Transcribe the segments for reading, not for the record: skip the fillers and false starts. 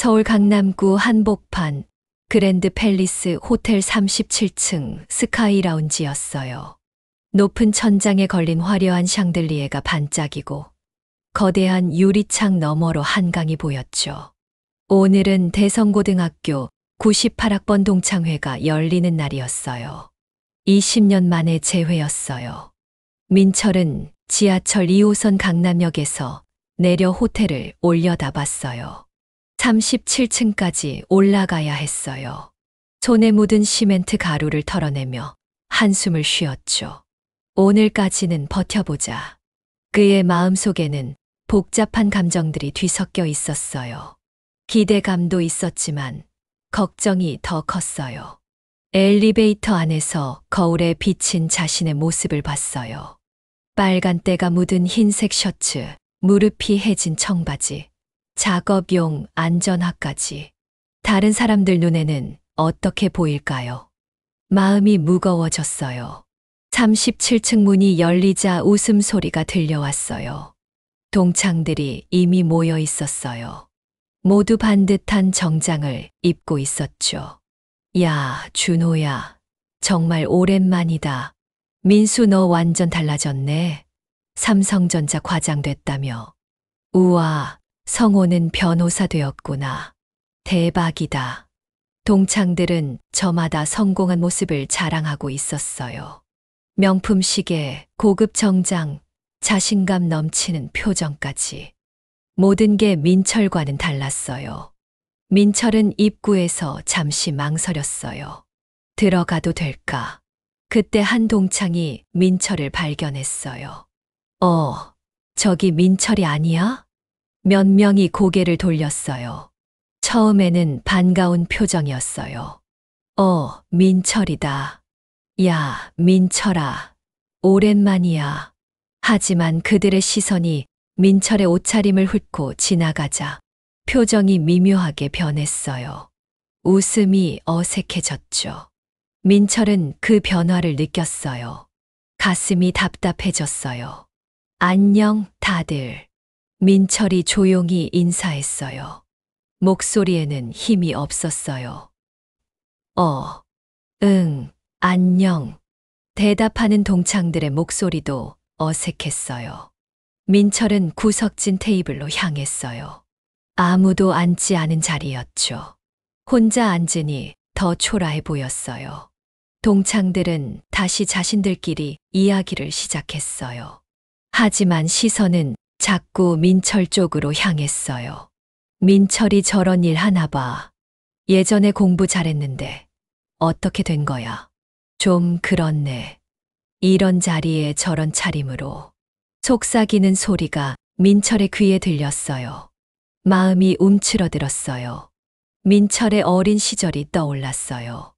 서울 강남구 한복판 그랜드 팰리스 호텔 37층 스카이 라운지였어요. 높은 천장에 걸린 화려한 샹들리에가 반짝이고 거대한 유리창 너머로 한강이 보였죠. 오늘은 대성고등학교 98학번 동창회가 열리는 날이었어요. 20년 만에 재회였어요. 민철은 지하철 2호선 강남역에서 내려 호텔을 올려다봤어요. 37층까지 올라가야 했어요. 손에 묻은 시멘트 가루를 털어내며 한숨을 쉬었죠. 오늘까지는 버텨보자. 그의 마음속에는 복잡한 감정들이 뒤섞여 있었어요. 기대감도 있었지만 걱정이 더 컸어요. 엘리베이터 안에서 거울에 비친 자신의 모습을 봤어요. 빨간 때가 묻은 흰색 셔츠, 무릎이 해진 청바지, 작업용 안전화까지. 다른 사람들 눈에는 어떻게 보일까요? 마음이 무거워졌어요. 37층 문이 열리자 웃음소리가 들려왔어요. 동창들이 이미 모여 있었어요. 모두 반듯한 정장을 입고 있었죠. 야, 준호야. 정말 오랜만이다. 민수 너 완전 달라졌네. 삼성전자 과장 됐다며. 우와, 성호는 변호사 되었구나. 대박이다. 동창들은 저마다 성공한 모습을 자랑하고 있었어요. 명품 시계, 고급 정장, 자신감 넘치는 표정까지. 모든 게 민철과는 달랐어요. 민철은 입구에서 잠시 망설였어요. 들어가도 될까? 그때 한 동창이 민철을 발견했어요. 저기 민철이 아니야? 몇 명이 고개를 돌렸어요. 처음에는 반가운 표정이었어요. 민철이다. 야, 민철아. 오랜만이야. 하지만 그들의 시선이 민철의 옷차림을 훑고 지나가자 표정이 미묘하게 변했어요. 웃음이 어색해졌죠. 민철은 그 변화를 느꼈어요. 가슴이 답답해졌어요. 안녕, 다들. 민철이 조용히 인사했어요. 목소리에는 힘이 없었어요. 안녕. 대답하는 동창들의 목소리도 어색했어요. 민철은 구석진 테이블로 향했어요. 아무도 앉지 않은 자리였죠. 혼자 앉으니 더 초라해 보였어요. 동창들은 다시 자신들끼리 이야기를 시작했어요. 하지만 시선은 자꾸 민철 쪽으로 향했어요. 민철이 저런 일 하나 봐. 예전에 공부 잘했는데 어떻게 된 거야? 좀 그렇네. 이런 자리에 저런 차림으로. 속삭이는 소리가 민철의 귀에 들렸어요. 마음이 움츠러들었어요. 민철의 어린 시절이 떠올랐어요.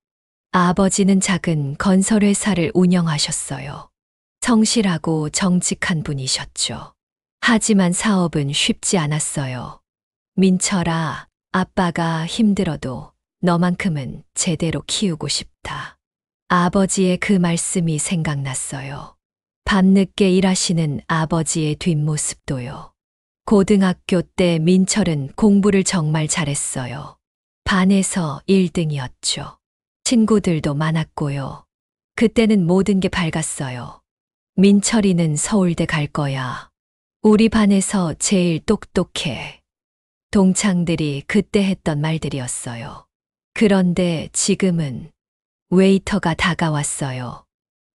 아버지는 작은 건설회사를 운영하셨어요. 성실하고 정직한 분이셨죠. 하지만 사업은 쉽지 않았어요. 민철아, 아빠가 힘들어도 너만큼은 제대로 키우고 싶다. 아버지의 그 말씀이 생각났어요. 밤늦게 일하시는 아버지의 뒷모습도요. 고등학교 때 민철은 공부를 정말 잘했어요. 반에서 1등이었죠. 친구들도 많았고요. 그때는 모든 게 밝았어요. 민철이는 서울대 갈 거야. 우리 반에서 제일 똑똑해. 동창들이 그때 했던 말들이었어요. 그런데 지금은 웨이터가 다가왔어요.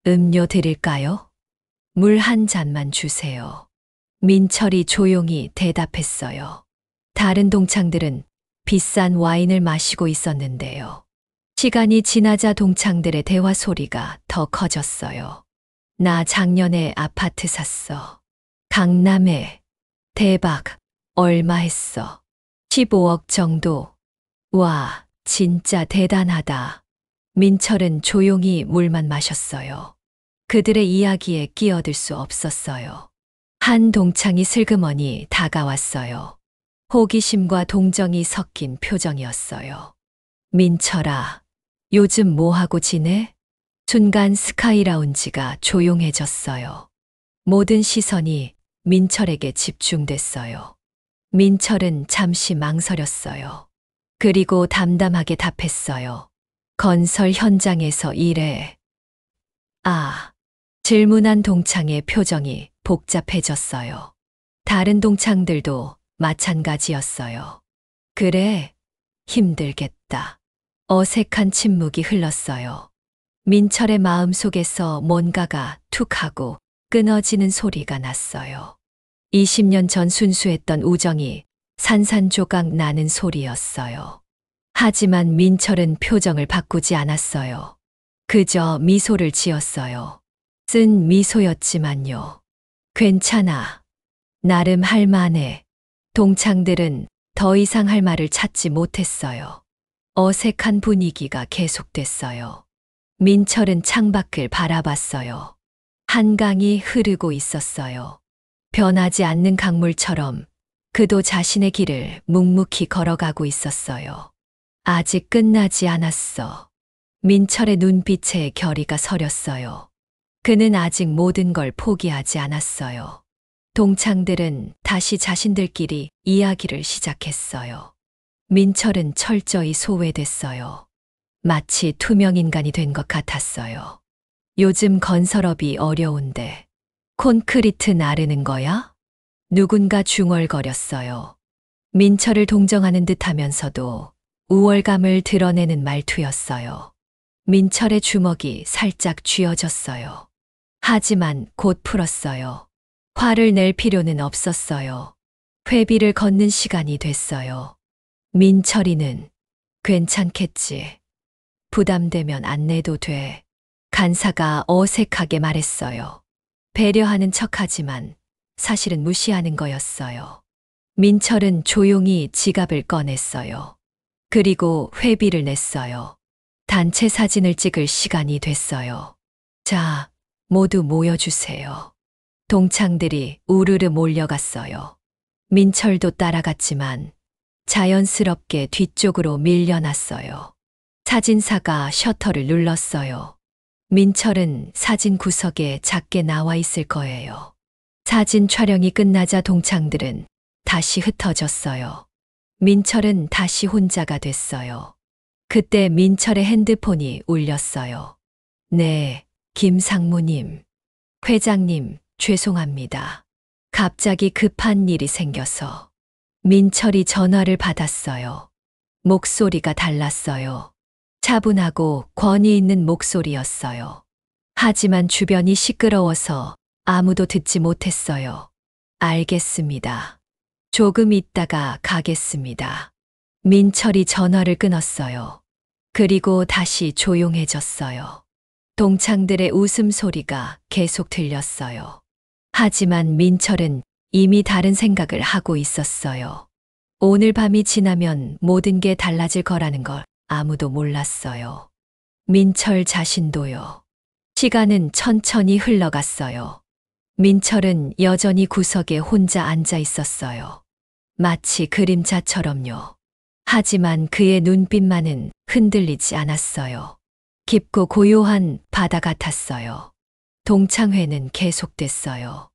음료 드릴까요? 물 한 잔만 주세요. 민철이 조용히 대답했어요. 다른 동창들은 비싼 와인을 마시고 있었는데요. 시간이 지나자 동창들의 대화 소리가 더 커졌어요. 나 작년에 아파트 샀어. 강남에. 대박. 얼마 했어? 15억 정도. 와, 진짜 대단하다. 민철은 조용히 물만 마셨어요. 그들의 이야기에 끼어들 수 없었어요. 한 동창이 슬그머니 다가왔어요. 호기심과 동정이 섞인 표정이었어요. 민철아, 요즘 뭐하고 지내? 순간 스카이 라운지가 조용해졌어요. 모든 시선이 민철에게 집중됐어요. 민철은 잠시 망설였어요. 그리고 담담하게 답했어요. 건설 현장에서 일해. 아, 질문한 동창의 표정이 복잡해졌어요. 다른 동창들도 마찬가지였어요. 그래, 힘들겠다. 어색한 침묵이 흘렀어요. 민철의 마음 속에서 뭔가가 툭 하고 끊어지는 소리가 났어요. 20년 전 순수했던 우정이 산산조각 나는 소리였어요. 하지만 민철은 표정을 바꾸지 않았어요. 그저 미소를 지었어요. 쓴 미소였지만요. 괜찮아. 나름 할 만해. 동창들은 더 이상 할 말을 찾지 못했어요. 어색한 분위기가 계속됐어요. 민철은 창밖을 바라봤어요. 한강이 흐르고 있었어요. 변하지 않는 강물처럼 그도 자신의 길을 묵묵히 걸어가고 있었어요. 아직 끝나지 않았어. 민철의 눈빛에 결의가 서렸어요. 그는 아직 모든 걸 포기하지 않았어요. 동창들은 다시 자신들끼리 이야기를 시작했어요. 민철은 철저히 소외됐어요. 마치 투명인간이 된 것 같았어요. 요즘 건설업이 어려운데 콘크리트 나르는 거야? 누군가 중얼거렸어요. 민철을 동정하는 듯 하면서도 우월감을 드러내는 말투였어요. 민철의 주먹이 살짝 쥐어졌어요. 하지만 곧 풀었어요. 화를 낼 필요는 없었어요. 회비를 걷는 시간이 됐어요. 민철이는 괜찮겠지. 부담되면 안 내도 돼. 간사가 어색하게 말했어요. 배려하는 척하지만 사실은 무시하는 거였어요. 민철은 조용히 지갑을 꺼냈어요. 그리고 회비를 냈어요. 단체 사진을 찍을 시간이 됐어요. 자, 모두 모여주세요. 동창들이 우르르 몰려갔어요. 민철도 따라갔지만 자연스럽게 뒤쪽으로 밀려났어요. 사진사가 셔터를 눌렀어요. 민철은 사진 구석에 작게 나와 있을 거예요. 사진 촬영이 끝나자 동창들은 다시 흩어졌어요. 민철은 다시 혼자가 됐어요. 그때 민철의 핸드폰이 울렸어요. 네, 김상무님. 회장님, 죄송합니다. 갑자기 급한 일이 생겨서. 민철이 전화를 받았어요. 목소리가 달랐어요. 차분하고 권위 있는 목소리였어요. 하지만 주변이 시끄러워서 아무도 듣지 못했어요. 알겠습니다. 조금 있다가 가겠습니다. 민철이 전화를 끊었어요. 그리고 다시 조용해졌어요. 동창들의 웃음소리가 계속 들렸어요. 하지만 민철은 이미 다른 생각을 하고 있었어요. 오늘 밤이 지나면 모든 게 달라질 거라는 걸 아무도 몰랐어요. 민철 자신도요. 시간은 천천히 흘러갔어요. 민철은 여전히 구석에 혼자 앉아 있었어요. 마치 그림자처럼요. 하지만 그의 눈빛만은 흔들리지 않았어요. 깊고 고요한 바다 같았어요. 동창회는 계속됐어요.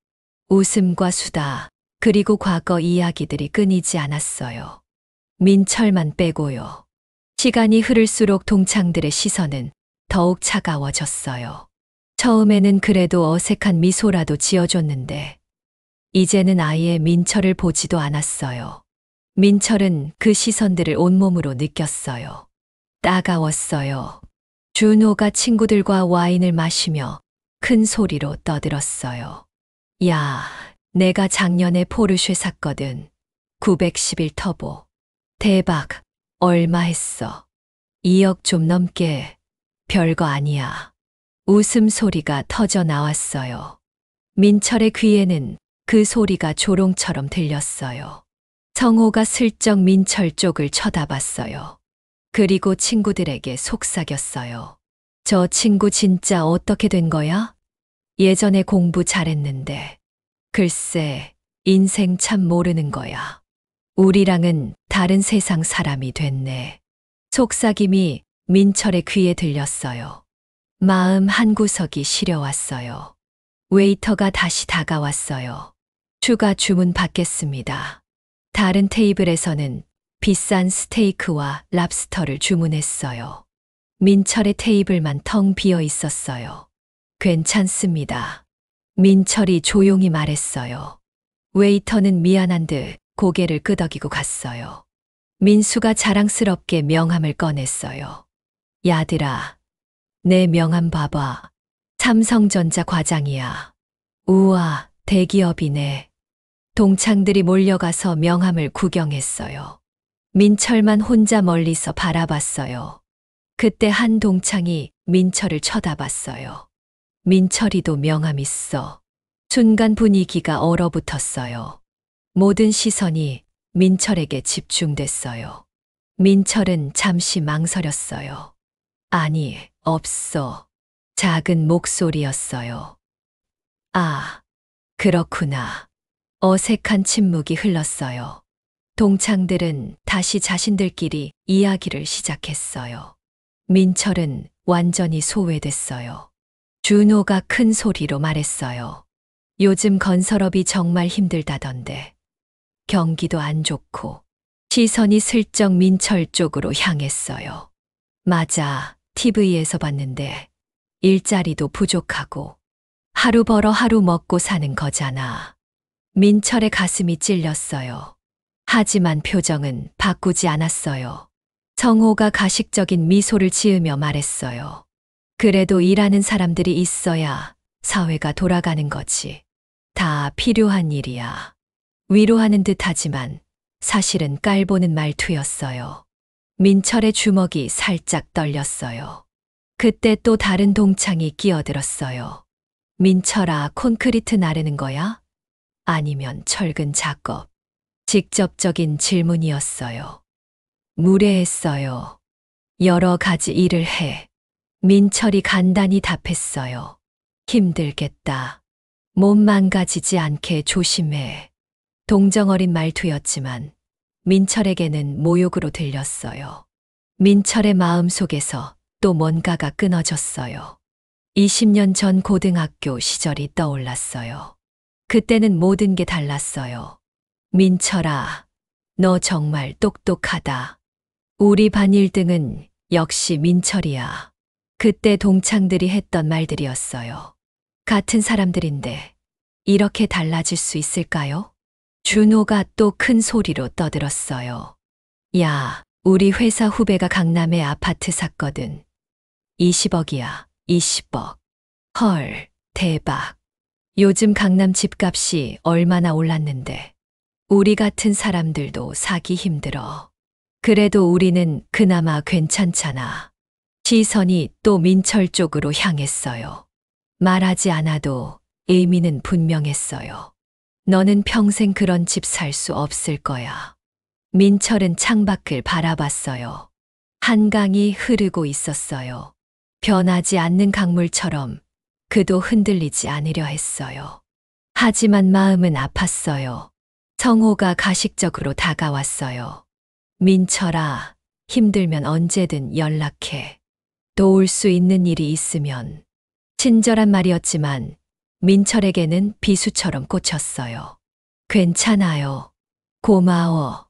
웃음과 수다, 그리고 과거 이야기들이 끊이지 않았어요. 민철만 빼고요. 시간이 흐를수록 동창들의 시선은 더욱 차가워졌어요. 처음에는 그래도 어색한 미소라도 지어줬는데, 이제는 아예 민철을 보지도 않았어요. 민철은 그 시선들을 온몸으로 느꼈어요. 따가웠어요. 준호가 친구들과 와인을 마시며 큰 소리로 떠들었어요. 야, 내가 작년에 포르쉐 샀거든. 911 터보. 대박. 얼마 했어? 2억 좀 넘게. 별거 아니야. 웃음소리가 터져 나왔어요. 민철의 귀에는 그 소리가 조롱처럼 들렸어요. 성호가 슬쩍 민철 쪽을 쳐다봤어요. 그리고 친구들에게 속삭였어요. 저 친구 진짜 어떻게 된 거야? 예전에 공부 잘했는데. 글쎄, 인생 참 모르는 거야. 우리랑은 다른 세상 사람이 됐네. 속삭임이 민철의 귀에 들렸어요. 마음 한구석이 시려왔어요. 웨이터가 다시 다가왔어요. 추가 주문 받겠습니다. 다른 테이블에서는 비싼 스테이크와 랍스터를 주문했어요. 민철의 테이블만 텅 비어 있었어요. 괜찮습니다. 민철이 조용히 말했어요. 웨이터는 미안한 듯 고개를 끄덕이고 갔어요. 민수가 자랑스럽게 명함을 꺼냈어요. 야들아, 내 명함 봐봐. 삼성전자 과장이야. 우와, 대기업이네. 동창들이 몰려가서 명함을 구경했어요. 민철만 혼자 멀리서 바라봤어요. 그때 한 동창이 민철을 쳐다봤어요. 민철이도 명함 있어. 순간 분위기가 얼어붙었어요. 모든 시선이 민철에게 집중됐어요. 민철은 잠시 망설였어요. 아니, 없어. 작은 목소리였어요. 아, 그렇구나. 어색한 침묵이 흘렀어요. 동창들은 다시 자신들끼리 이야기를 시작했어요. 민철은 완전히 소외됐어요. 준호가 큰 소리로 말했어요. 요즘 건설업이 정말 힘들다던데. 경기도 안 좋고. 시선이 슬쩍 민철 쪽으로 향했어요. 맞아, TV에서 봤는데 일자리도 부족하고 하루 벌어 하루 먹고 사는 거잖아. 민철의 가슴이 찔렸어요. 하지만 표정은 바꾸지 않았어요. 성호가 가식적인 미소를 지으며 말했어요. 그래도 일하는 사람들이 있어야 사회가 돌아가는 거지. 다 필요한 일이야. 위로하는 듯 하지만 사실은 깔보는 말투였어요. 민철의 주먹이 살짝 떨렸어요. 그때 또 다른 동창이 끼어들었어요. 민철아, 콘크리트 나르는 거야? 아니면 철근 작업? 직접적인 질문이었어요. 무례했어요. 여러 가지 일을 해. 민철이 간단히 답했어요. 힘들겠다. 몸 망가지지 않게 조심해. 동정어린 말투였지만 민철에게는 모욕으로 들렸어요. 민철의 마음 속에서 또 뭔가가 끊어졌어요. 20년 전 고등학교 시절이 떠올랐어요. 그때는 모든 게 달랐어요. 민철아, 너 정말 똑똑하다. 우리 반 1등은 역시 민철이야. 그때 동창들이 했던 말들이었어요. 같은 사람들인데 이렇게 달라질 수 있을까요? 준호가 또 큰 소리로 떠들었어요. 야, 우리 회사 후배가 강남에 아파트 샀거든. 20억이야, 20억. 헐, 대박. 요즘 강남 집값이 얼마나 올랐는데. 우리 같은 사람들도 사기 힘들어. 그래도 우리는 그나마 괜찮잖아. 시선이 또 민철 쪽으로 향했어요. 말하지 않아도 의미는 분명했어요. 너는 평생 그런 집 살 수 없을 거야. 민철은 창밖을 바라봤어요. 한강이 흐르고 있었어요. 변하지 않는 강물처럼 그도 흔들리지 않으려 했어요. 하지만 마음은 아팠어요. 성호가 가식적으로 다가왔어요. 민철아, 힘들면 언제든 연락해. 도울 수 있는 일이 있으면. 친절한 말이었지만 민철에게는 비수처럼 꽂혔어요. 괜찮아요. 고마워.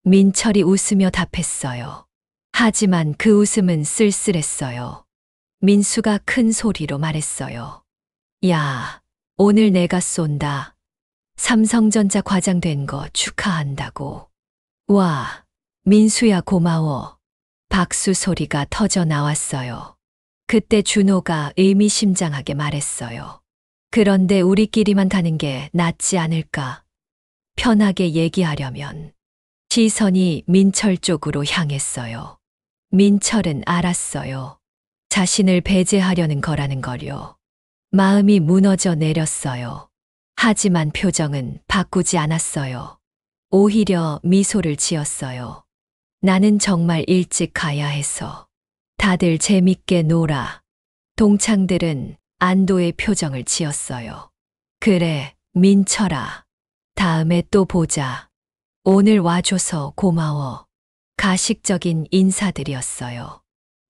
민철이 웃으며 답했어요. 하지만 그 웃음은 쓸쓸했어요. 민수가 큰 소리로 말했어요. 야, 오늘 내가 쏜다. 삼성전자 과장 된 거 축하한다고. 와, 민수야 고마워. 박수 소리가 터져 나왔어요. 그때 준호가 의미심장하게 말했어요. 그런데 우리끼리만 가는 게 낫지 않을까? 편하게 얘기하려면. 시선이 민철 쪽으로 향했어요. 민철은 알았어요. 자신을 배제하려는 거라는 걸요. 마음이 무너져 내렸어요. 하지만 표정은 바꾸지 않았어요. 오히려 미소를 지었어요. 나는 정말 일찍 가야 해서. 다들 재밌게 놀아. 동창들은 안도의 표정을 지었어요. 그래, 민철아. 다음에 또 보자. 오늘 와줘서 고마워. 가식적인 인사들이었어요.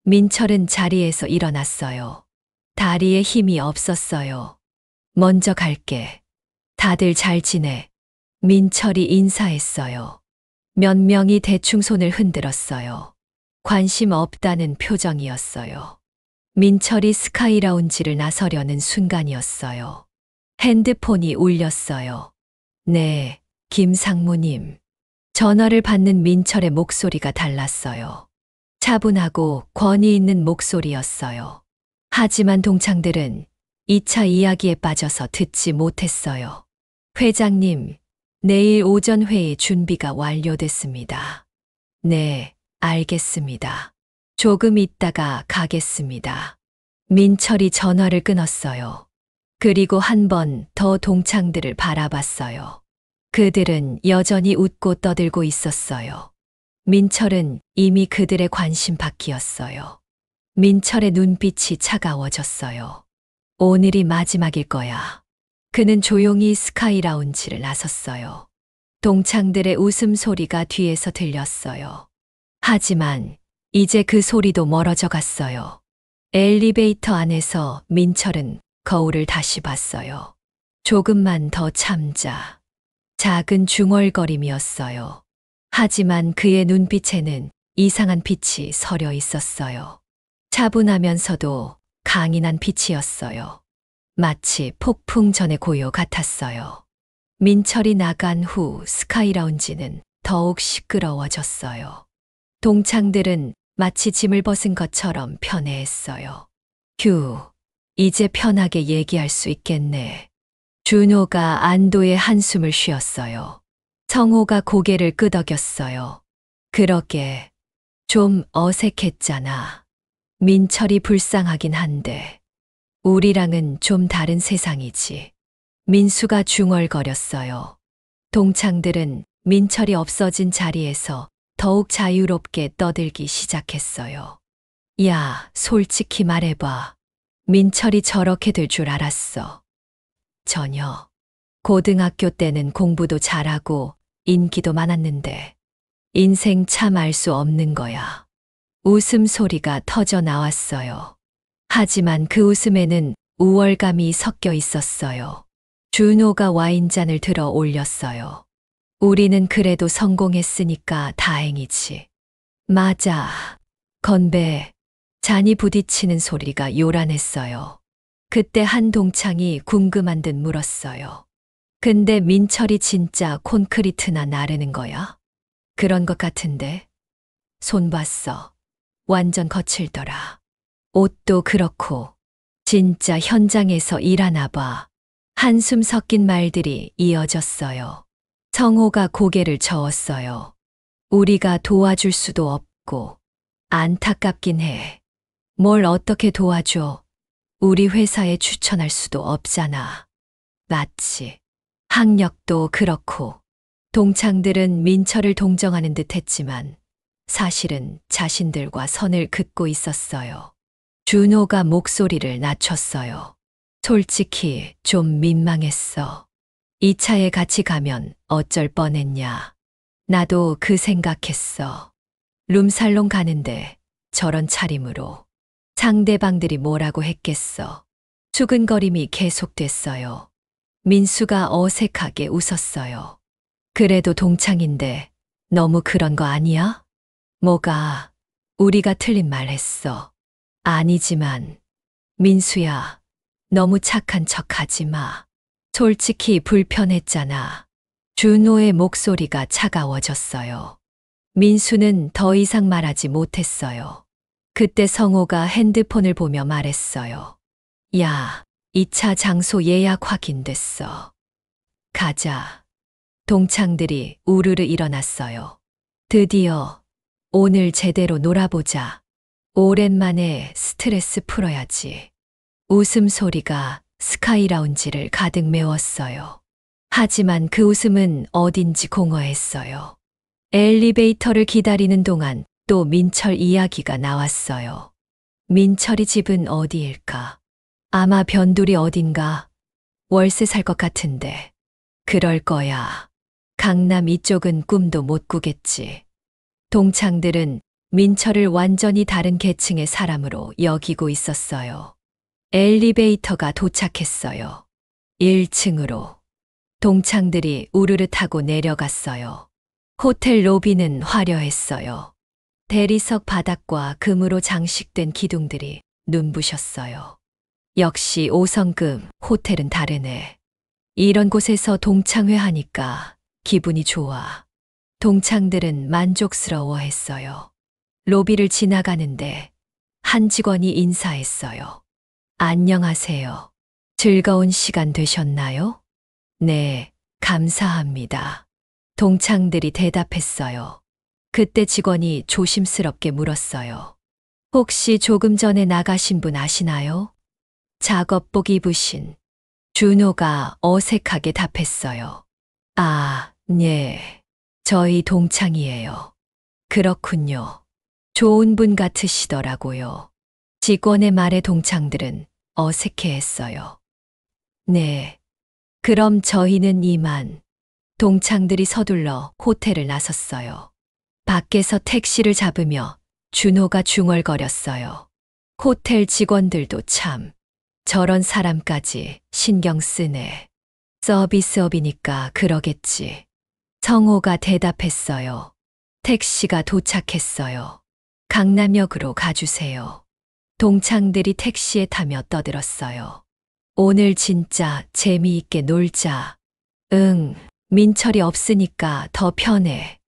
민철은 자리에서 일어났어요. 다리에 힘이 없었어요. 먼저 갈게. 다들 잘 지내. 민철이 인사했어요. 몇 명이 대충 손을 흔들었어요. 관심 없다는 표정이었어요. 민철이 스카이라운지를 나서려는 순간이었어요. 핸드폰이 울렸어요. 네, 김상무님. 전화를 받는 민철의 목소리가 달랐어요. 차분하고 권위 있는 목소리였어요. 하지만 동창들은 2차 이야기에 빠져서 듣지 못했어요. 회장님, 내일 오전 회의 준비가 완료됐습니다. 네, 알겠습니다. 조금 있다가 가겠습니다. 민철이 전화를 끊었어요. 그리고 한 번 더 동창들을 바라봤어요. 그들은 여전히 웃고 떠들고 있었어요. 민철은 이미 그들의 관심 밖이었어요. 민철의 눈빛이 차가워졌어요. 오늘이 마지막일 거야. 그는 조용히 스카이라운지를 나섰어요. 동창들의 웃음소리가 뒤에서 들렸어요. 하지만 이제 그 소리도 멀어져 갔어요. 엘리베이터 안에서 민철은 거울을 다시 봤어요. 조금만 더 참자. 작은 중얼거림이었어요. 하지만 그의 눈빛에는 이상한 빛이 서려 있었어요. 차분하면서도 강인한 빛이었어요. 마치 폭풍 전의 고요 같았어요. 민철이 나간 후 스카이라운지는 더욱 시끄러워졌어요. 동창들은 마치 짐을 벗은 것처럼 편해했어요. 휴, 이제 편하게 얘기할 수 있겠네. 준호가 안도의 한숨을 쉬었어요. 성호가 고개를 끄덕였어요. 그러게, 좀 어색했잖아. 민철이 불쌍하긴 한데, 우리랑은 좀 다른 세상이지. 민수가 중얼거렸어요. 동창들은 민철이 없어진 자리에서 더욱 자유롭게 떠들기 시작했어요. 야, 솔직히 말해봐. 민철이 저렇게 될 줄 알았어. 전혀. 고등학교 때는 공부도 잘하고 인기도 많았는데 인생 참 알 수 없는 거야. 웃음소리가 터져 나왔어요. 하지만 그 웃음에는 우월감이 섞여 있었어요. 준호가 와인잔을 들어 올렸어요. 우리는 그래도 성공했으니까 다행이지. 맞아. 건배. 잔이 부딪히는 소리가 요란했어요. 그때 한 동창이 궁금한 듯 물었어요. 근데 민철이 진짜 콘크리트나 나르는 거야? 그런 것 같은데. 손 봤어. 완전 거칠더라. 옷도 그렇고. 진짜 현장에서 일하나 봐. 한숨 섞인 말들이 이어졌어요. 성호가 고개를 저었어요. 우리가 도와줄 수도 없고. 안타깝긴 해. 뭘 어떻게 도와줘? 우리 회사에 추천할 수도 없잖아. 맞지. 학력도 그렇고. 동창들은 민철을 동정하는 듯 했지만 사실은 자신들과 선을 긋고 있었어요. 준호가 목소리를 낮췄어요. 솔직히 좀 민망했어. 이 차에 같이 가면 어쩔 뻔했냐. 나도 그 생각했어. 룸살롱 가는데 저런 차림으로. 상대방들이 뭐라고 했겠어. 수근거림이 계속됐어요. 민수가 어색하게 웃었어요. 그래도 동창인데 너무 그런 거 아니야? 뭐가? 우리가 틀린 말 했어. 아니지만 민수야, 너무 착한 척 하지 마. 솔직히 불편했잖아. 준호의 목소리가 차가워졌어요. 민수는 더 이상 말하지 못했어요. 그때 성호가 핸드폰을 보며 말했어요. 야, 2차 장소 예약 확인됐어. 가자. 동창들이 우르르 일어났어요. 드디어 오늘 제대로 놀아보자. 오랜만에 스트레스 풀어야지. 웃음소리가 스카이라운지를 가득 메웠어요. 하지만 그 웃음은 어딘지 공허했어요. 엘리베이터를 기다리는 동안 또 민철 이야기가 나왔어요. 민철이 집은 어디일까? 아마 변두리 어딘가. 월세 살 것 같은데. 그럴 거야. 강남 이쪽은 꿈도 못 꾸겠지. 동창들은 민철을 완전히 다른 계층의 사람으로 여기고 있었어요. 엘리베이터가 도착했어요. 1층으로. 동창들이 우르르 타고 내려갔어요. 호텔 로비는 화려했어요. 대리석 바닥과 금으로 장식된 기둥들이 눈부셨어요. 역시 5성급 호텔은 다르네. 이런 곳에서 동창회 하니까 기분이 좋아. 동창들은 만족스러워했어요. 로비를 지나가는데 한 직원이 인사했어요. 안녕하세요. 즐거운 시간 되셨나요? 네, 감사합니다. 동창들이 대답했어요. 그때 직원이 조심스럽게 물었어요. 혹시 조금 전에 나가신 분 아시나요? 작업복 입으신 준호가 어색하게 답했어요. 아, 네. 저희 동창이에요. 그렇군요. 좋은 분 같으시더라고요. 직원의 말에 동창들은 어색해했어요. 네. 그럼 저희는 이만. 동창들이 서둘러 호텔을 나섰어요. 밖에서 택시를 잡으며 준호가 중얼거렸어요. 호텔 직원들도 참 저런 사람까지 신경 쓰네. 서비스업이니까 그러겠지. 성호가 대답했어요. 택시가 도착했어요. 강남역으로 가주세요. 동창들이 택시에 타며 떠들었어요. 오늘 진짜 재미있게 놀자. 응, 민철이 없으니까 더 편해.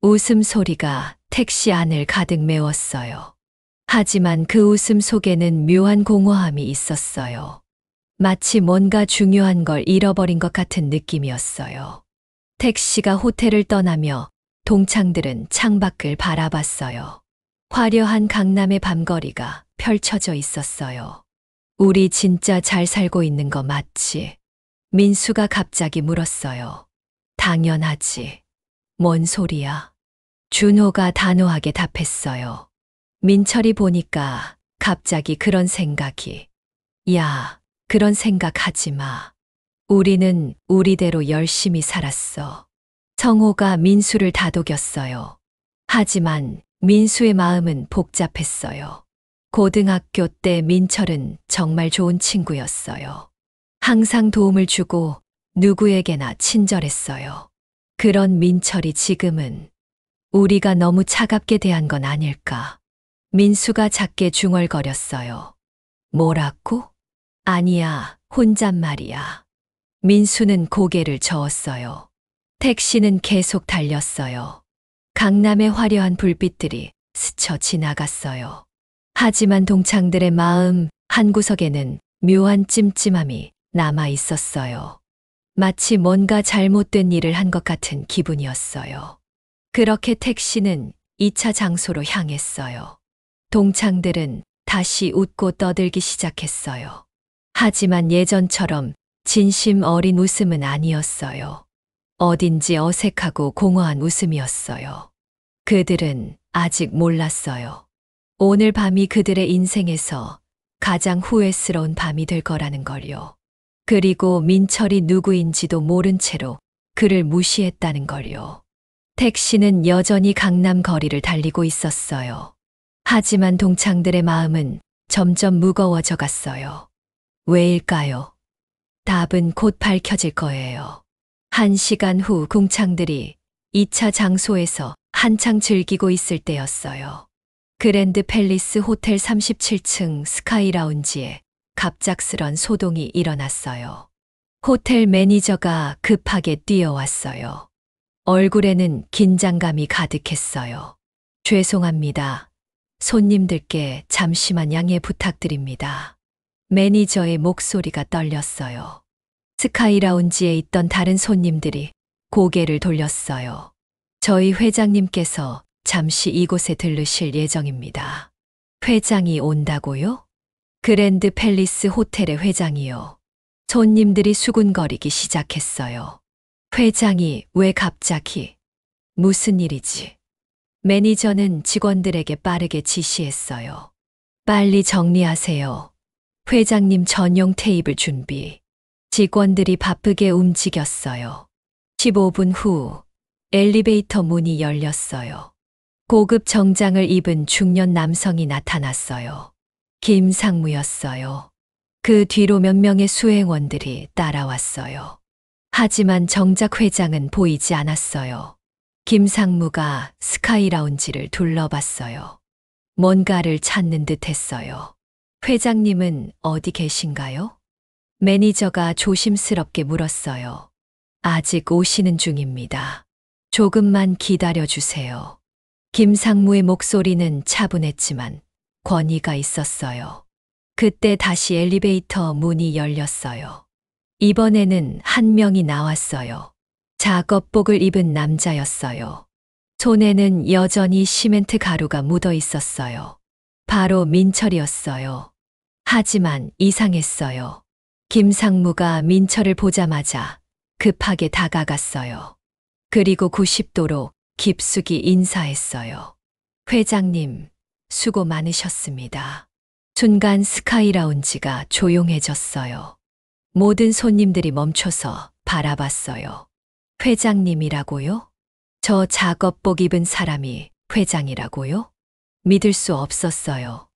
웃음소리가 택시 안을 가득 메웠어요. 하지만 그 웃음 속에는 묘한 공허함이 있었어요. 마치 뭔가 중요한 걸 잃어버린 것 같은 느낌이었어요. 택시가 호텔을 떠나며 동창들은 창밖을 바라봤어요. 화려한 강남의 밤거리가 펼쳐져 있었어요. 우리 진짜 잘 살고 있는 거 맞지? 민수가 갑자기 물었어요. 당연하지. 뭔 소리야? 준호가 단호하게 답했어요. 민철이 보니까 갑자기 그런 생각이. 야, 그런 생각 하지 마. 우리는 우리대로 열심히 살았어. 성호가 민수를 다독였어요. 하지만 민수의 마음은 복잡했어요. 고등학교 때 민철은 정말 좋은 친구였어요. 항상 도움을 주고 누구에게나 친절했어요. 그런 민철이 지금은 우리가 너무 차갑게 대한 건 아닐까. 민수가 작게 중얼거렸어요. 뭐라고? 아니야, 혼잣말이야. 민수는 고개를 저었어요. 택시는 계속 달렸어요. 강남의 화려한 불빛들이 스쳐 지나갔어요. 하지만 동창들의 마음 한구석에는 묘한 찜찜함이 남아 있었어요. 마치 뭔가 잘못된 일을 한 것 같은 기분이었어요. 그렇게 택시는 2차 장소로 향했어요. 동창들은 다시 웃고 떠들기 시작했어요. 하지만 예전처럼 진심 어린 웃음은 아니었어요. 어딘지 어색하고 공허한 웃음이었어요. 그들은 아직 몰랐어요. 오늘 밤이 그들의 인생에서 가장 후회스러운 밤이 될 거라는 걸요. 그리고 민철이 누구인지도 모른 채로 그를 무시했다는 걸요. 택시는 여전히 강남 거리를 달리고 있었어요. 하지만 동창들의 마음은 점점 무거워져 갔어요. 왜일까요? 답은 곧 밝혀질 거예요. 1시간 후 공창들이 2차 장소에서 한창 즐기고 있을 때였어요. 그랜드 팰리스 호텔 37층 스카이 라운지에 갑작스런 소동이 일어났어요. 호텔 매니저가 급하게 뛰어왔어요. 얼굴에는 긴장감이 가득했어요. 죄송합니다. 손님들께 잠시만 양해 부탁드립니다. 매니저의 목소리가 떨렸어요. 스카이 라운지에 있던 다른 손님들이 고개를 돌렸어요. 저희 회장님께서 잠시 이곳에 들르실 예정입니다. 회장이 온다고요? 그랜드 팰리스 호텔의 회장이요. 손님들이 수군거리기 시작했어요. 회장이 왜 갑자기? 무슨 일이지? 매니저는 직원들에게 빠르게 지시했어요. 빨리 정리하세요. 회장님 전용 테이블 준비. 직원들이 바쁘게 움직였어요. 15분 후 엘리베이터 문이 열렸어요. 고급 정장을 입은 중년 남성이 나타났어요. 김상무였어요. 그 뒤로 몇 명의 수행원들이 따라왔어요. 하지만 정작 회장은 보이지 않았어요. 김상무가 스카이 라운지를 둘러봤어요. 뭔가를 찾는 듯 했어요. 회장님은 어디 계신가요? 매니저가 조심스럽게 물었어요. 아직 오시는 중입니다. 조금만 기다려 주세요. 김상무의 목소리는 차분했지만 권위가 있었어요. 그때 다시 엘리베이터 문이 열렸어요. 이번에는 한 명이 나왔어요. 작업복을 입은 남자였어요. 손에는 여전히 시멘트 가루가 묻어 있었어요. 바로 민철이었어요. 하지만 이상했어요. 김상무가 민철을 보자마자 급하게 다가갔어요. 그리고 90도로 깊숙이 인사했어요. 회장님, 수고 많으셨습니다. 순간 스카이 라운지가 조용해졌어요. 모든 손님들이 멈춰서 바라봤어요. 회장님이라고요? 저 작업복 입은 사람이 회장이라고요? 믿을 수 없었어요.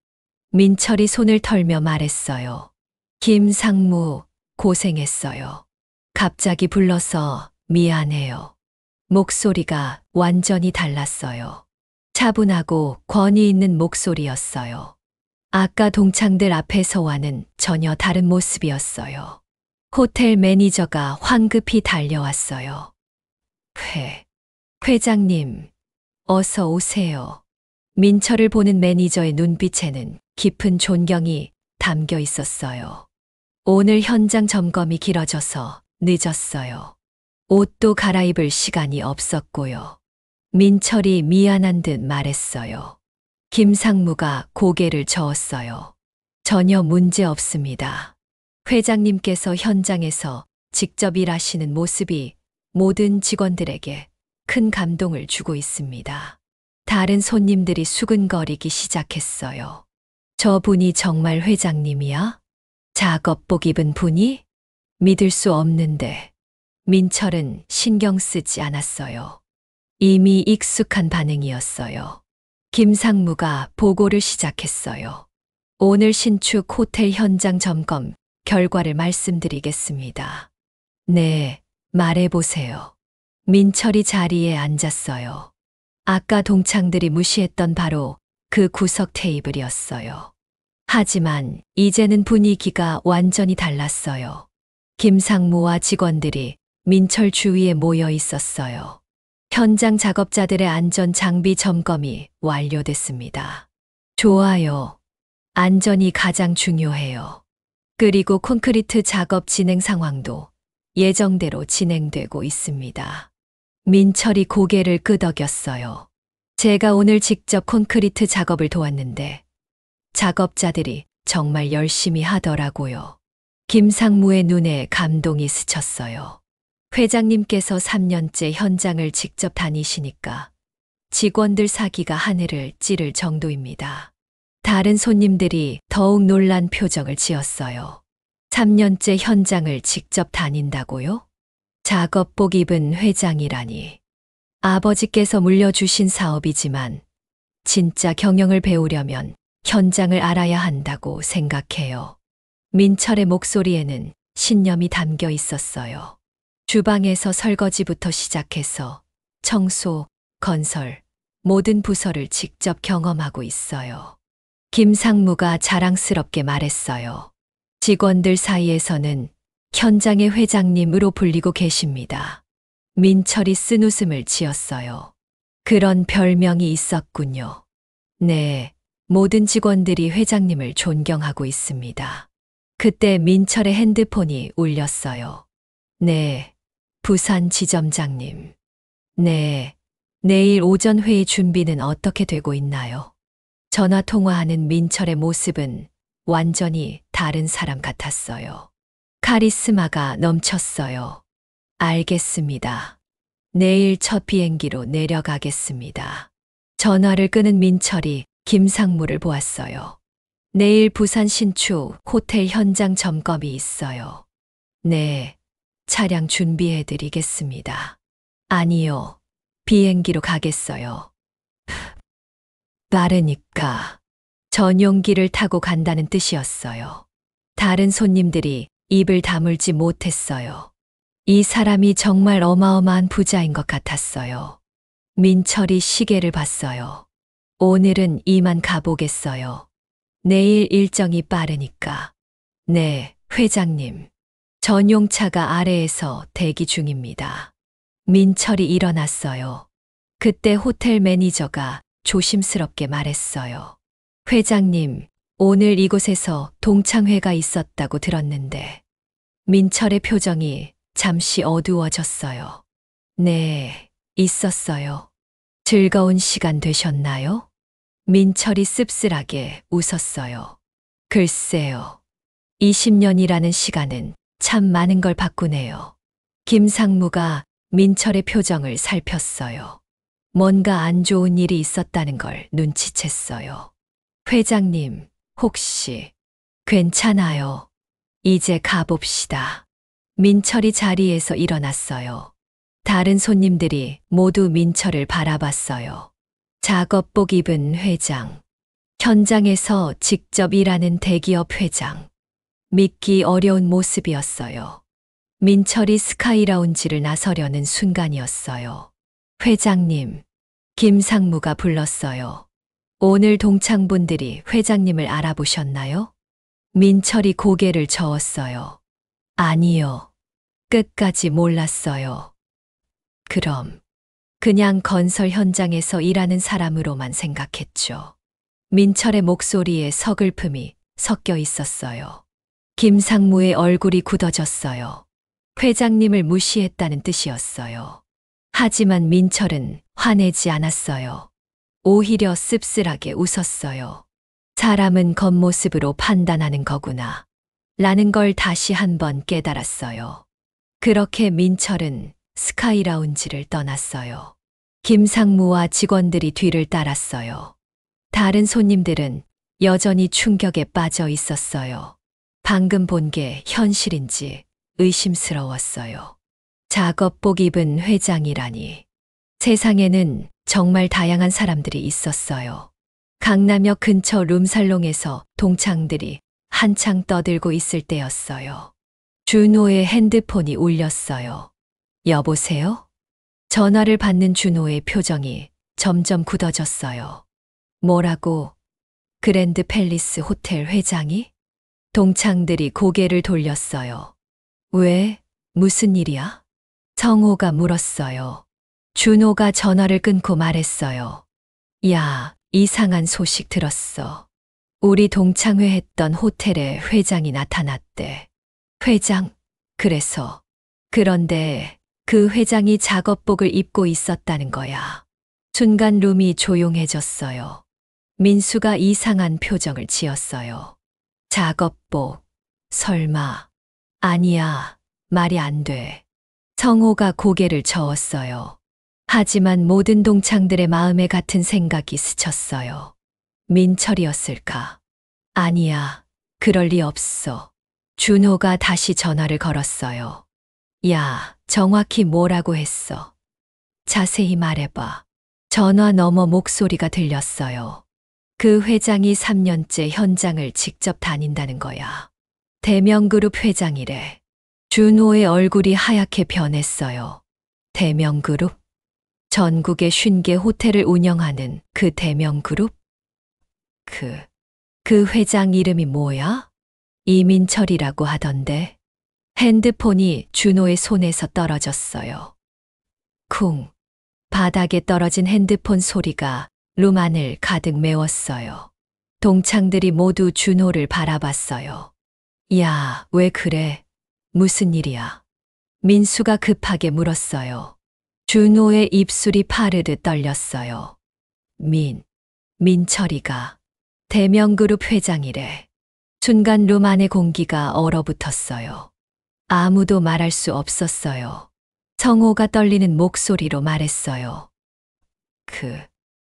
민철이 손을 털며 말했어요. 김상무, 고생했어요. 갑자기 불러서 미안해요. 목소리가 완전히 달랐어요. 차분하고 권위 있는 목소리였어요. 아까 동창들 앞에서와는 전혀 다른 모습이었어요. 호텔 매니저가 황급히 달려왔어요. 회장님, 어서 오세요. 민철을 보는 매니저의 눈빛에는 깊은 존경이 담겨 있었어요. 오늘 현장 점검이 길어져서 늦었어요. 옷도 갈아입을 시간이 없었고요. 민철이 미안한 듯 말했어요. 김상무가 고개를 저었어요. 전혀 문제 없습니다. 회장님께서 현장에서 직접 일하시는 모습이 모든 직원들에게 큰 감동을 주고 있습니다. 다른 손님들이 수근거리기 시작했어요. 저분이 정말 회장님이야? 작업복 입은 분이? 믿을 수 없는데. 민철은 신경 쓰지 않았어요. 이미 익숙한 반응이었어요. 김상무가 보고를 시작했어요. 오늘 신축 호텔 현장 점검 결과를 말씀드리겠습니다. 네, 말해보세요. 민철이 자리에 앉았어요. 아까 동창들이 무시했던 바로 그 구석 테이블이었어요. 하지만 이제는 분위기가 완전히 달랐어요. 김상무와 직원들이 민철 주위에 모여 있었어요. 현장 작업자들의 안전 장비 점검이 완료됐습니다. 좋아요. 안전이 가장 중요해요. 그리고 콘크리트 작업 진행 상황도 예정대로 진행되고 있습니다. 민철이 고개를 끄덕였어요. 제가 오늘 직접 콘크리트 작업을 도왔는데 작업자들이 정말 열심히 하더라고요. 김상무의 눈에 감동이 스쳤어요. 회장님께서 3년째 현장을 직접 다니시니까 직원들 사기가 하늘을 찌를 정도입니다. 다른 손님들이 더욱 놀란 표정을 지었어요. 3년째 현장을 직접 다닌다고요? 작업복 입은 회장이라니. 아버지께서 물려주신 사업이지만 진짜 경영을 배우려면 현장을 알아야 한다고 생각해요. 민철의 목소리에는 신념이 담겨 있었어요. 주방에서 설거지부터 시작해서 청소, 건설, 모든 부서를 직접 경험하고 있어요. 김상무가 자랑스럽게 말했어요. 직원들 사이에서는 현장의 회장님으로 불리고 계십니다. 민철이 쓴웃음을 지었어요. 그런 별명이 있었군요. 네, 모든 직원들이 회장님을 존경하고 있습니다. 그때 민철의 핸드폰이 울렸어요. 네, 부산 지점장님. 네, 내일 오전 회의 준비는 어떻게 되고 있나요? 전화 통화하는 민철의 모습은 완전히 다른 사람 같았어요. 카리스마가 넘쳤어요. 알겠습니다. 내일 첫 비행기로 내려가겠습니다. 전화를 끄는 민철이 김상무를 보았어요. 내일 부산 신축 호텔 현장 점검이 있어요. 네, 차량 준비해 드리겠습니다. 아니요, 비행기로 가겠어요. 빠르니까 전용기를 타고 간다는 뜻이었어요. 다른 손님들이 입을 다물지 못했어요. 이 사람이 정말 어마어마한 부자인 것 같았어요. 민철이 시계를 봤어요. 오늘은 이만 가보겠어요. 내일 일정이 빠르니까. 네, 회장님. 전용차가 아래에서 대기 중입니다. 민철이 일어났어요. 그때 호텔 매니저가 조심스럽게 말했어요. 회장님, 오늘 이곳에서 동창회가 있었다고 들었는데. 민철의 표정이 잠시 어두워졌어요. 네, 있었어요. 즐거운 시간 되셨나요? 민철이 씁쓸하게 웃었어요. 글쎄요. 20년이라는 시간은 참 많은 걸 바꾸네요. 김상무가 민철의 표정을 살폈어요. 뭔가 안 좋은 일이 있었다는 걸 눈치챘어요. 회장님, 혹시 괜찮아요. 이제 가봅시다. 민철이 자리에서 일어났어요. 다른 손님들이 모두 민철을 바라봤어요. 작업복 입은 회장. 현장에서 직접 일하는 대기업 회장. 믿기 어려운 모습이었어요. 민철이 스카이라운지를 나서려는 순간이었어요. 회장님, 김상무가 불렀어요. 오늘 동창분들이 회장님을 알아보셨나요? 민철이 고개를 저었어요. 아니요. 끝까지 몰랐어요. 그럼 그냥 건설 현장에서 일하는 사람으로만 생각했죠. 민철의 목소리에 서글픔이 섞여 있었어요. 김상무의 얼굴이 굳어졌어요. 회장님을 무시했다는 뜻이었어요. 하지만 민철은 화내지 않았어요. 오히려 씁쓸하게 웃었어요. 사람은 겉모습으로 판단하는 거구나. 라는 걸 다시 한번 깨달았어요. 그렇게 민철은 스카이라운지를 떠났어요. 김상무와 직원들이 뒤를 따랐어요. 다른 손님들은 여전히 충격에 빠져 있었어요. 방금 본 게 현실인지 의심스러웠어요. 작업복 입은 회장이라니. 세상에는 정말 다양한 사람들이 있었어요. 강남역 근처 룸살롱에서 동창들이 한창 떠들고 있을 때였어요. 준호의 핸드폰이 울렸어요. 여보세요? 전화를 받는 준호의 표정이 점점 굳어졌어요. 뭐라고? 그랜드 팰리스 호텔 회장이? 동창들이 고개를 돌렸어요. 왜? 무슨 일이야? 성호가 물었어요. 준호가 전화를 끊고 말했어요. 야, 이상한 소식 들었어. 우리 동창회 했던 호텔에 회장이 나타났대. 회장? 그래서. 그런데 그 회장이 작업복을 입고 있었다는 거야. 순간 룸이 조용해졌어요. 민수가 이상한 표정을 지었어요. 작업복. 설마. 아니야. 말이 안 돼. 성호가 고개를 저었어요. 하지만 모든 동창들의 마음에 같은 생각이 스쳤어요. 민철이었을까? 아니야. 그럴 리 없어. 준호가 다시 전화를 걸었어요. 야, 정확히 뭐라고 했어? 자세히 말해봐. 전화 너머 목소리가 들렸어요. 그 회장이 3년째 현장을 직접 다닌다는 거야. 대명그룹 회장이래. 준호의 얼굴이 하얗게 변했어요. 대명그룹? 전국에 50개 호텔을 운영하는 그 대명그룹? 그 회장 이름이 뭐야? 이민철이라고 하던데. 핸드폰이 준호의 손에서 떨어졌어요. 쿵. 바닥에 떨어진 핸드폰 소리가 룸 안을 가득 메웠어요. 동창들이 모두 준호를 바라봤어요. 야, 왜 그래? 무슨 일이야? 민수가 급하게 물었어요. 준호의 입술이 파르르 떨렸어요. 민철이가 대명그룹 회장이래. 순간 룸 안의 공기가 얼어붙었어요. 아무도 말할 수 없었어요. 성호가 떨리는 목소리로 말했어요.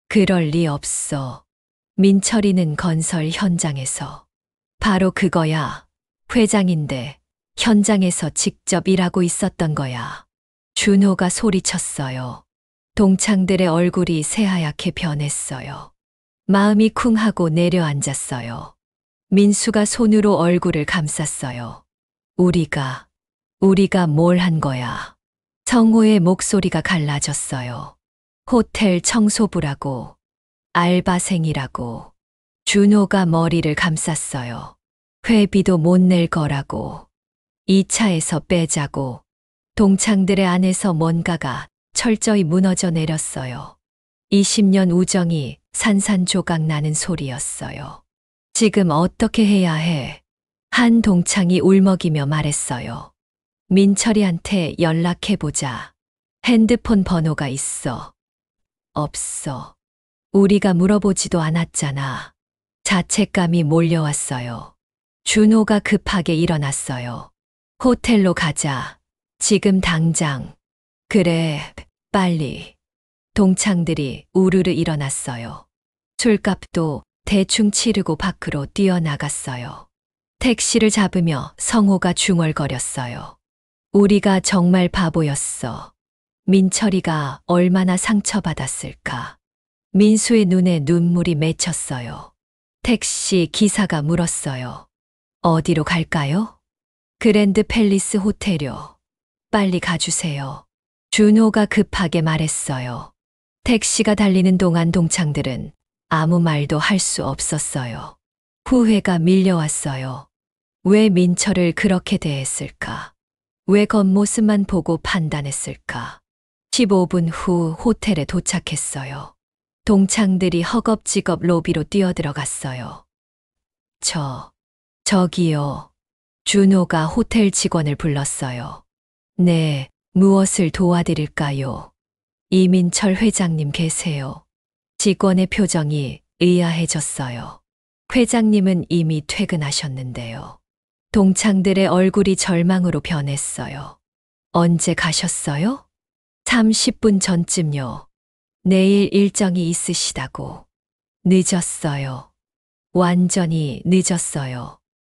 그럴 리 없어. 민철이는 건설 현장에서. 바로 그거야. 회장인데 현장에서 직접 일하고 있었던 거야. 준호가 소리쳤어요. 동창들의 얼굴이 새하얗게 변했어요. 마음이 쿵 하고 내려앉았어요. 민수가 손으로 얼굴을 감쌌어요. 우리가 뭘 한 거야? 성호의 목소리가 갈라졌어요. 호텔 청소부라고, 알바생이라고, 준호가 머리를 감쌌어요. 회비도 못 낼 거라고, 2차에서 빼자고, 동창들의 안에서 뭔가가 철저히 무너져 내렸어요. 20년 우정이 산산조각 나는 소리였어요. 지금 어떻게 해야 해? 한 동창이 울먹이며 말했어요. 민철이한테 연락해보자. 핸드폰 번호가 있어. 없어. 우리가 물어보지도 않았잖아. 자책감이 몰려왔어요. 준호가 급하게 일어났어요. 호텔로 가자. 지금 당장. 그래, 빨리. 동창들이 우르르 일어났어요. 술값도 대충 치르고 밖으로 뛰어나갔어요. 택시를 잡으며 성호가 중얼거렸어요. 우리가 정말 바보였어. 민철이가 얼마나 상처받았을까. 민수의 눈에 눈물이 맺혔어요. 택시 기사가 물었어요. 어디로 갈까요? 그랜드 팰리스 호텔요. 빨리 가주세요. 준호가 급하게 말했어요. 택시가 달리는 동안 동창들은 아무 말도 할 수 없었어요. 후회가 밀려왔어요. 왜 민철을 그렇게 대했을까? 왜 겉모습만 보고 판단했을까? 15분 후 호텔에 도착했어요. 동창들이 허겁지겁 로비로 뛰어들어갔어요. 저기요. 준호가 호텔 직원을 불렀어요. 네, 무엇을 도와드릴까요? 이민철 회장님 계세요. 직원의 표정이 의아해졌어요. 회장님은 이미 퇴근하셨는데요. 동창들의 얼굴이 절망으로 변했어요. 언제 가셨어요? 30분 전쯤요. 내일 일정이 있으시다고. 늦었어요. 완전히 늦었어요.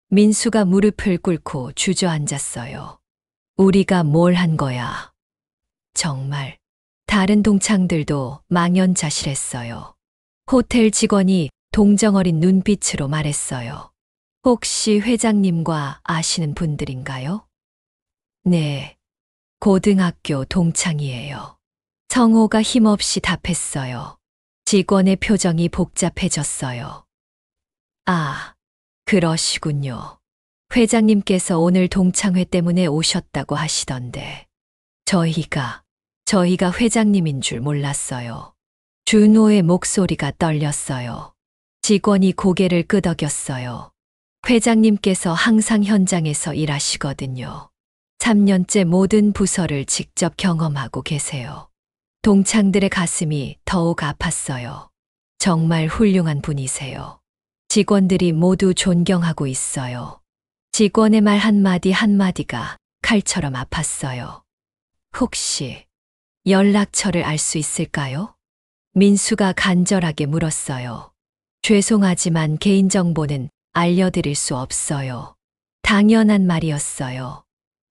민수가 무릎을 꿇고 주저앉았어요. 우리가 뭘 한 거야? 정말. 다른 동창들도 망연자실했어요. 호텔 직원이 동정어린 눈빛으로 말했어요. 혹시 회장님과 아시는 분들인가요? 네. 고등학교 동창이에요. 성호가 힘없이 답했어요. 직원의 표정이 복잡해졌어요. 아, 그러시군요. 회장님께서 오늘 동창회 때문에 오셨다고 하시던데. 저희가 회장님인 줄 몰랐어요. 준호의 목소리가 떨렸어요. 직원이 고개를 끄덕였어요. 회장님께서 항상 현장에서 일하시거든요. 3년째 모든 부서를 직접 경험하고 계세요. 동창들의 가슴이 더욱 아팠어요. 정말 훌륭한 분이세요. 직원들이 모두 존경하고 있어요. 직원의 말 한마디 한마디가 칼처럼 아팠어요. 혹시 연락처를 알 수 있을까요? 민수가 간절하게 물었어요. 죄송하지만 개인정보는 알려드릴 수 없어요. 당연한 말이었어요.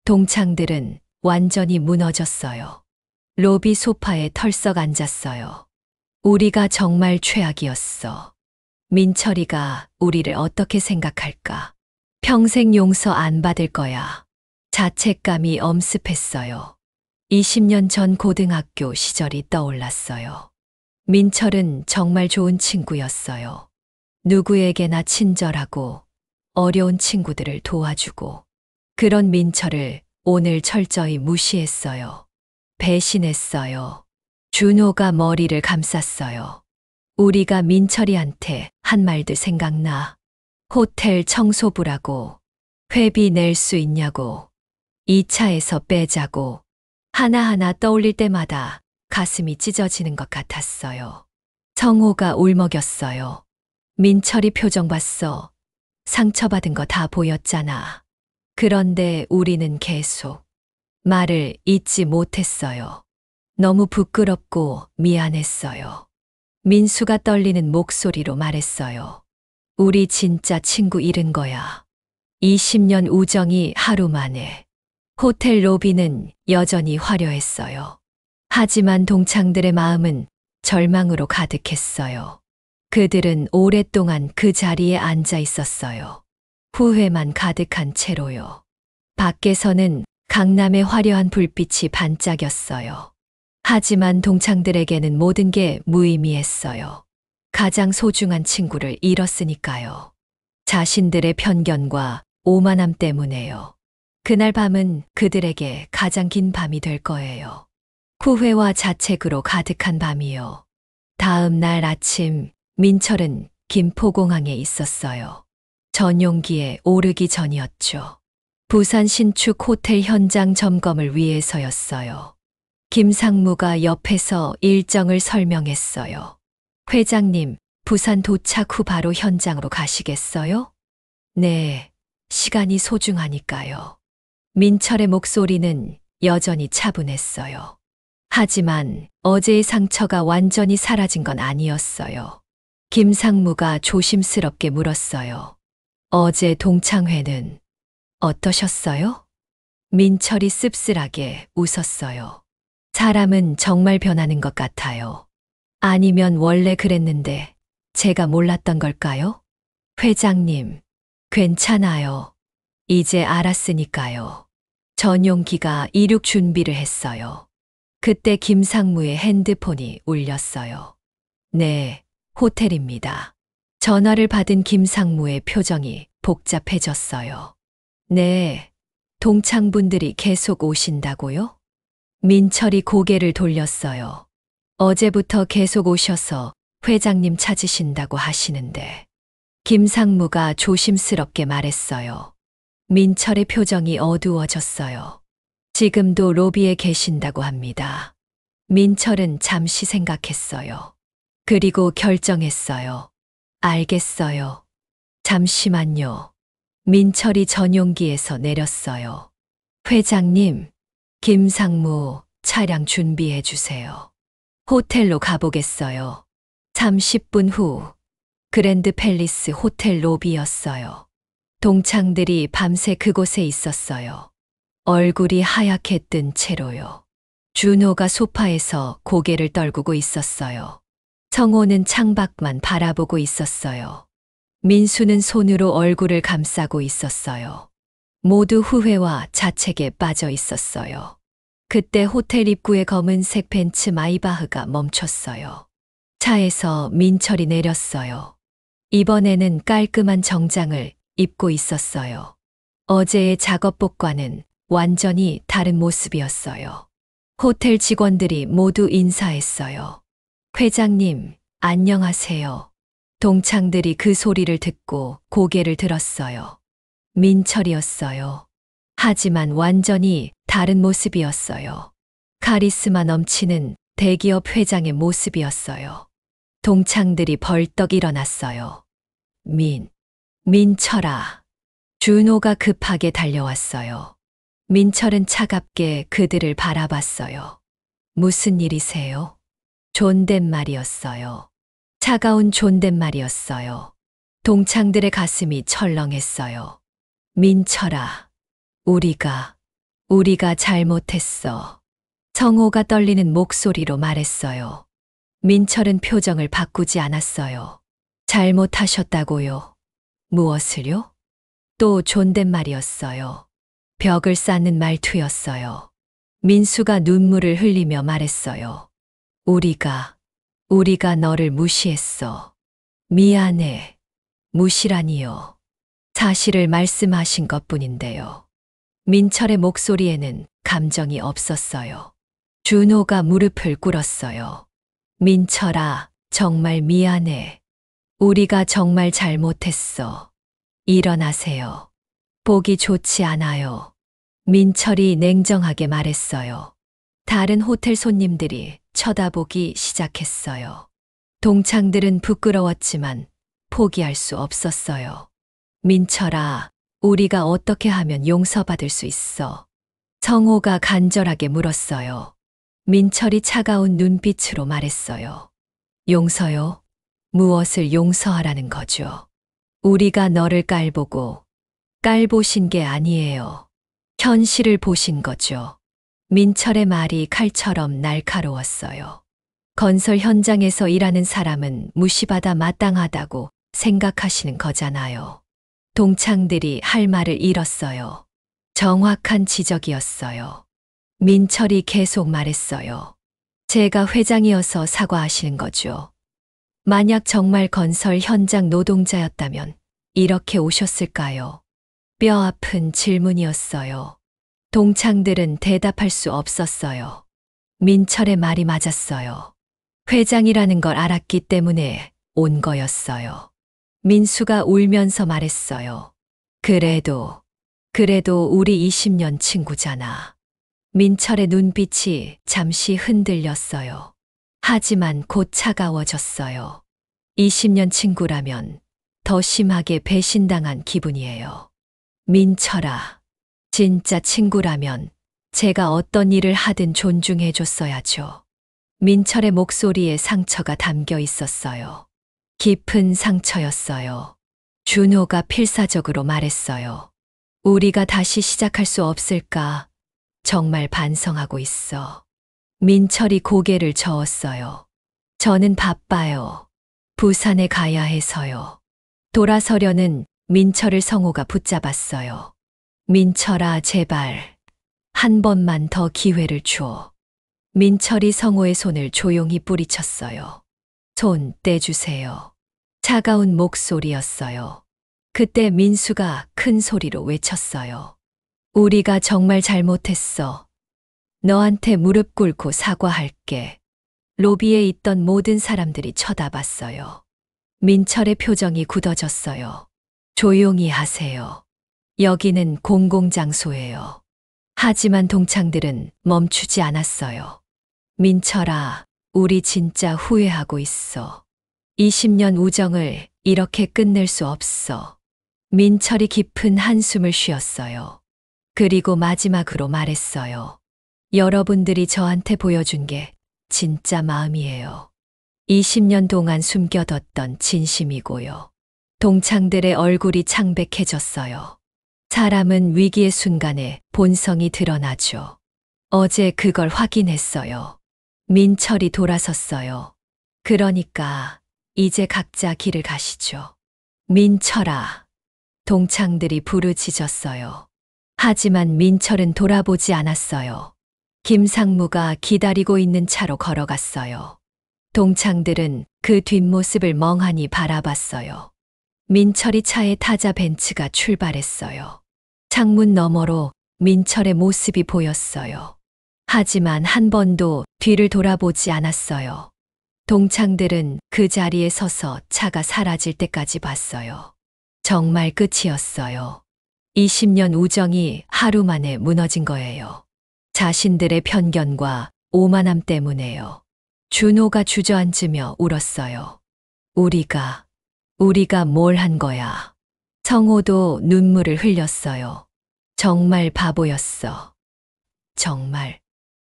동창들은 완전히 무너졌어요. 로비 소파에 털썩 앉았어요. 우리가 정말 최악이었어. 민철이가 우리를 어떻게 생각할까? 평생 용서 안 받을 거야. 자책감이 엄습했어요. 20년 전 고등학교 시절이 떠올랐어요. 민철은 정말 좋은 친구였어요. 누구에게나 친절하고 어려운 친구들을 도와주고 그런 민철을 오늘 철저히 무시했어요. 배신했어요. 준호가 머리를 감쌌어요. 우리가 민철이한테 한 말들 생각나. 호텔 청소부라고, 회비 낼 수 있냐고, 2차에서 빼자고, 하나하나 떠올릴 때마다 가슴이 찢어지는 것 같았어요. 성호가 울먹였어요. 민철이 표정 봤어. 상처받은 거 다 보였잖아. 그런데 우리는 계속 말을 잇지 못했어요. 너무 부끄럽고 미안했어요. 민수가 떨리는 목소리로 말했어요. 우리 진짜 친구 잃은 거야. 20년 우정이 하루 만에. 호텔 로비는 여전히 화려했어요. 하지만 동창들의 마음은 절망으로 가득했어요. 그들은 오랫동안 그 자리에 앉아 있었어요. 후회만 가득한 채로요. 밖에서는 강남의 화려한 불빛이 반짝였어요. 하지만 동창들에게는 모든 게 무의미했어요. 가장 소중한 친구를 잃었으니까요. 자신들의 편견과 오만함 때문에요. 그날 밤은 그들에게 가장 긴 밤이 될 거예요. 후회와 자책으로 가득한 밤이요. 다음 날 아침, 민철은 김포공항에 있었어요. 전용기에 오르기 전이었죠. 부산 신축 호텔 현장 점검을 위해서였어요. 김상무가 옆에서 일정을 설명했어요. 회장님, 부산 도착 후 바로 현장으로 가시겠어요? 네, 시간이 소중하니까요. 민철의 목소리는 여전히 차분했어요. 하지만 어제의 상처가 완전히 사라진 건 아니었어요. 김상무가 조심스럽게 물었어요. 어제 동창회는 어떠셨어요? 민철이 씁쓸하게 웃었어요. 사람은 정말 변하는 것 같아요. 아니면 원래 그랬는데 제가 몰랐던 걸까요? 회장님, 괜찮아요. 이제 알았으니까요. 전용기가 이륙 준비를 했어요. 그때 김상무의 핸드폰이 울렸어요. 네, 호텔입니다. 전화를 받은 김상무의 표정이 복잡해졌어요. 네, 동창분들이 계속 오신다고요? 민철이 고개를 돌렸어요. 어제부터 계속 오셔서 회장님 찾으신다고 하시는데. 김상무가 조심스럽게 말했어요. 민철의 표정이 어두워졌어요. 지금도 로비에 계신다고 합니다. 민철은 잠시 생각했어요. 그리고 결정했어요. 알겠어요. 잠시만요. 민철이 전용기에서 내렸어요. 회장님, 김상무 차량 준비해 주세요. 호텔로 가보겠어요. 30분 후 그랜드 팰리스 호텔 로비였어요. 동창들이 밤새 그곳에 있었어요. 얼굴이 하얗게 뜬 채로요. 준호가 소파에서 고개를 떨구고 있었어요. 성호는 창밖만 바라보고 있었어요. 민수는 손으로 얼굴을 감싸고 있었어요. 모두 후회와 자책에 빠져 있었어요. 그때 호텔 입구의 검은색 벤츠 마이바흐가 멈췄어요. 차에서 민철이 내렸어요. 이번에는 깔끔한 정장을 입고 있었어요. 어제의 작업복과는 완전히 다른 모습이었어요. 호텔 직원들이 모두 인사했어요. 회장님, 안녕하세요. 동창들이 그 소리를 듣고 고개를 들었어요. 민철이었어요. 하지만 완전히 다른 모습이었어요. 카리스마 넘치는 대기업 회장의 모습이었어요. 동창들이 벌떡 일어났어요. 민철아. 준호가 급하게 달려왔어요. 민철은 차갑게 그들을 바라봤어요. 무슨 일이세요? 존댓말이었어요. 차가운 존댓말이었어요. 동창들의 가슴이 철렁했어요. 민철아, 우리가 잘못했어. 성호가 떨리는 목소리로 말했어요. 민철은 표정을 바꾸지 않았어요. 잘못하셨다고요? 무엇을요? 또 존댓말이었어요. 벽을 쌓는 말투였어요. 민수가 눈물을 흘리며 말했어요. 우리가 너를 무시했어. 미안해. 무시라니요. 사실을 말씀하신 것뿐인데요. 민철의 목소리에는 감정이 없었어요. 준호가 무릎을 꿇었어요. 민철아, 정말 미안해. 우리가 정말 잘못했어. 일어나세요. 보기 좋지 않아요. 민철이 냉정하게 말했어요. 다른 호텔 손님들이 쳐다보기 시작했어요. 동창들은 부끄러웠지만 포기할 수 없었어요. 민철아, 우리가 어떻게 하면 용서받을 수 있어? 성호가 간절하게 물었어요. 민철이 차가운 눈빛으로 말했어요. 용서요? 무엇을 용서하라는 거죠? 우리가 너를 깔보신 게 아니에요. 현실을 보신 거죠. 민철의 말이 칼처럼 날카로웠어요. 건설 현장에서 일하는 사람은 무시받아 마땅하다고 생각하시는 거잖아요. 동창들이 할 말을 잃었어요. 정확한 지적이었어요. 민철이 계속 말했어요. 제가 회장이어서 사과하시는 거죠. 만약 정말 건설 현장 노동자였다면 이렇게 오셨을까요? 뼈 아픈 질문이었어요. 동창들은 대답할 수 없었어요. 민철의 말이 맞았어요. 회장이라는 걸 알았기 때문에 온 거였어요. 민수가 울면서 말했어요. 그래도 우리 20년 친구잖아. 민철의 눈빛이 잠시 흔들렸어요. 하지만 곧 차가워졌어요. 20년 친구라면 더 심하게 배신당한 기분이에요. 민철아, 진짜 친구라면 제가 어떤 일을 하든 존중해 줬어야죠. 민철의 목소리에 상처가 담겨 있었어요. 깊은 상처였어요. 준호가 필사적으로 말했어요. 우리가 다시 시작할 수 없을까? 정말 반성하고 있어. 민철이 고개를 저었어요. 저는 바빠요. 부산에 가야 해서요. 돌아서려는 민철을 성호가 붙잡았어요. 민철아, 제발. 한 번만 더 기회를 줘. 민철이 성호의 손을 조용히 뿌리쳤어요. 손 떼주세요. 차가운 목소리였어요. 그때 민수가 큰 소리로 외쳤어요. 우리가 정말 잘못했어. 너한테 무릎 꿇고 사과할게. 로비에 있던 모든 사람들이 쳐다봤어요. 민철의 표정이 굳어졌어요. 조용히 하세요. 여기는 공공장소예요. 하지만 동창들은 멈추지 않았어요. 민철아, 우리 진짜 후회하고 있어. 20년 우정을 이렇게 끝낼 수 없어. 민철이 깊은 한숨을 쉬었어요. 그리고 마지막으로 말했어요. 여러분들이 저한테 보여준 게 진짜 마음이에요. 20년 동안 숨겨뒀던 진심이고요. 동창들의 얼굴이 창백해졌어요. 사람은 위기의 순간에 본성이 드러나죠. 어제 그걸 확인했어요. 민철이 돌아섰어요. 그러니까 이제 각자 길을 가시죠. 민철아. 동창들이 부르짖었어요. 하지만 민철은 돌아보지 않았어요. 김상무가 기다리고 있는 차로 걸어갔어요. 동창들은 그 뒷모습을 멍하니 바라봤어요. 민철이 차에 타자 벤츠가 출발했어요. 창문 너머로 민철의 모습이 보였어요. 하지만 한 번도 뒤를 돌아보지 않았어요. 동창들은 그 자리에 서서 차가 사라질 때까지 봤어요. 정말 끝이었어요. 20년 우정이 하루 만에 무너진 거예요. 자신들의 편견과 오만함 때문에요. 준호가 주저앉으며 울었어요. 우리가 뭘 한 거야. 성호도 눈물을 흘렸어요. 정말 바보였어. 정말.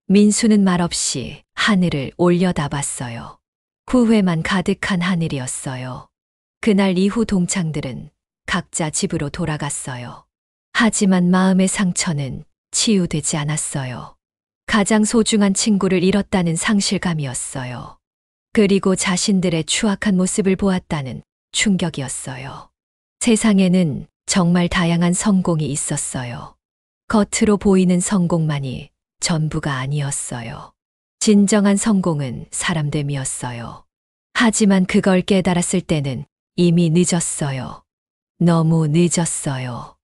민수는 말없이 하늘을 올려다봤어요. 후회만 가득한 하늘이었어요. 그날 이후 동창들은 각자 집으로 돌아갔어요. 하지만 마음의 상처는 치유되지 않았어요. 가장 소중한 친구를 잃었다는 상실감이었어요. 그리고 자신들의 추악한 모습을 보았다는 충격이었어요. 세상에는 정말 다양한 성공이 있었어요. 겉으로 보이는 성공만이 전부가 아니었어요. 진정한 성공은 사람됨이었어요. 하지만 그걸 깨달았을 때는 이미 늦었어요. 너무 늦었어요.